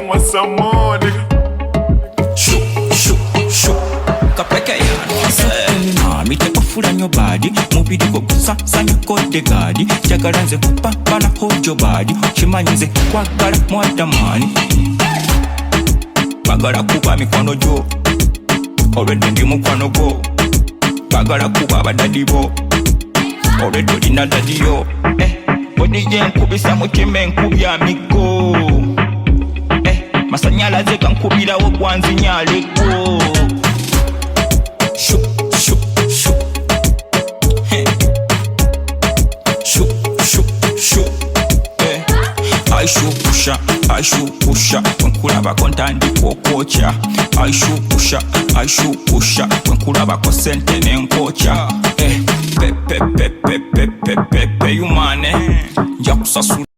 want some more, nigga. Shoot. Kapeke ya me take a full on your body. Mubidi go sanya kode gadi. Jagaranze kupapana hold your body. Chimanyize kwa gara mwada mani. Bagara kuba mikono jo. Already ndi mukwano go. Bagara kuba badadibo. Already olina dadiyo. Odije nkubisa mukime nkubya migo. Masanyalaze kankubira wo gwanzinyaleko. Shoot. I shoot pusha, when kulaba kontandi kokocha. I shoot pusha, when kulaba kosente nenkocha. Pe you mane, jakusasu.